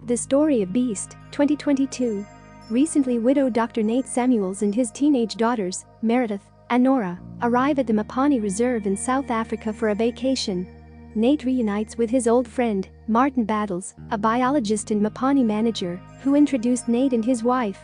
The Story of Beast, 2022. Recently widowed Dr. Nate Samuels and his teenage daughters, Meredith and Nora, arrive at the Mapani Reserve in South Africa for a vacation. Nate reunites with his old friend, Martin Battles, a biologist and Mapani manager, who introduced Nate and his wife.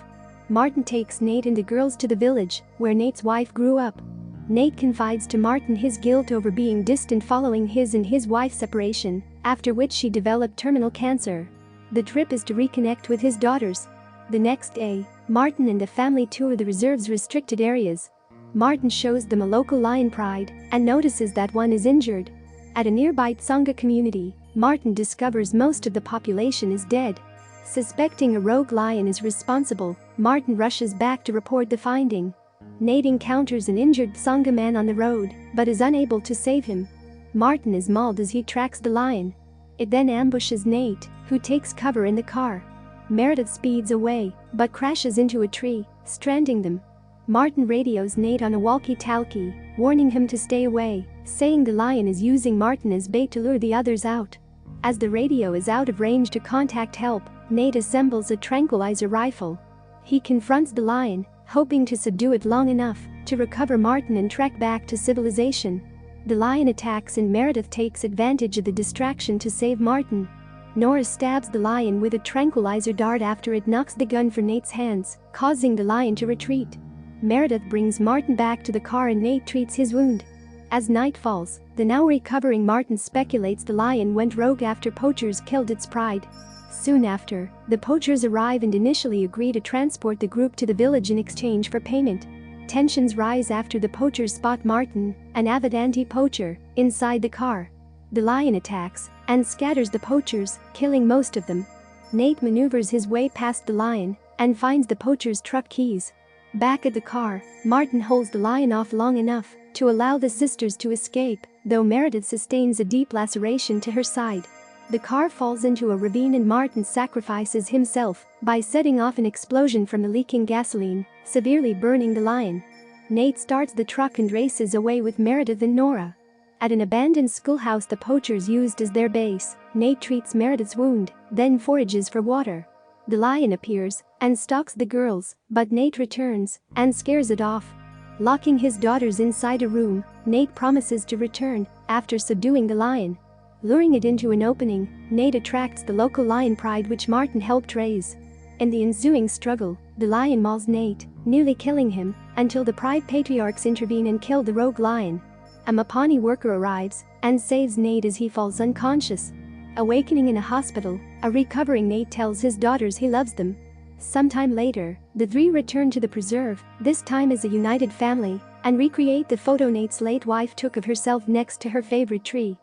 Martin takes Nate and the girls to the village, where Nate's wife grew up. Nate confides to Martin his guilt over being distant following his and his wife's separation, after which she developed terminal cancer. The trip is to reconnect with his daughters. The next day, Martin and the family tour the reserve's restricted areas. Martin shows them a local lion pride and notices that one is injured. At a nearby Tsonga community, Martin discovers most of the population is dead. Suspecting a rogue lion is responsible, Martin rushes back to report the finding. Nate encounters an injured Tsonga man on the road, but is unable to save him. Martin is mauled as he tracks the lion. It then ambushes Nate, who takes cover in the car. Meredith speeds away, but crashes into a tree, stranding them. Martin radios Nate on a walkie-talkie, warning him to stay away, saying the lion is using Martin as bait to lure the others out. As the radio is out of range to contact help, Nate assembles a tranquilizer rifle. He confronts the lion, hoping to subdue it long enough to recover Martin and trek back to civilization. The lion attacks and Meredith takes advantage of the distraction to save Martin. Nora stabs the lion with a tranquilizer dart after it knocks the gun from Nate's hands, causing the lion to retreat. Meredith brings Martin back to the car and Nate treats his wound. As night falls, the now recovering Martin speculates the lion went rogue after poachers killed its pride. Soon after, the poachers arrive and initially agree to transport the group to the village in exchange for payment. Tensions rise after the poachers spot Martin, an avid anti-poacher, inside the car. The lion attacks and scatters the poachers, killing most of them. Nate maneuvers his way past the lion and finds the poachers' truck keys. Back at the car, Martin holds the lion off long enough to allow the sisters to escape, though Meredith sustains a deep laceration to her side. The car falls into a ravine and Martin sacrifices himself by setting off an explosion from the leaking gasoline, severely burning the lion. Nate starts the truck and races away with Meredith and Nora. At an abandoned schoolhouse the poachers used as their base, Nate treats Meredith's wound, then forages for water. The lion appears and stalks the girls, but Nate returns and scares it off. Locking his daughters inside a room, Nate promises to return after subduing the lion. Luring it into an opening, Nate attracts the local lion pride which Martin helped raise. In the ensuing struggle, the lion mauls Nate, nearly killing him, until the pride patriarchs intervene and kill the rogue lion. A Mapani worker arrives and saves Nate as he falls unconscious. Awakening in a hospital, a recovering Nate tells his daughters he loves them. Sometime later, the three return to the preserve, this time as a united family, and recreate the photo Nate's late wife took of herself next to her favorite tree.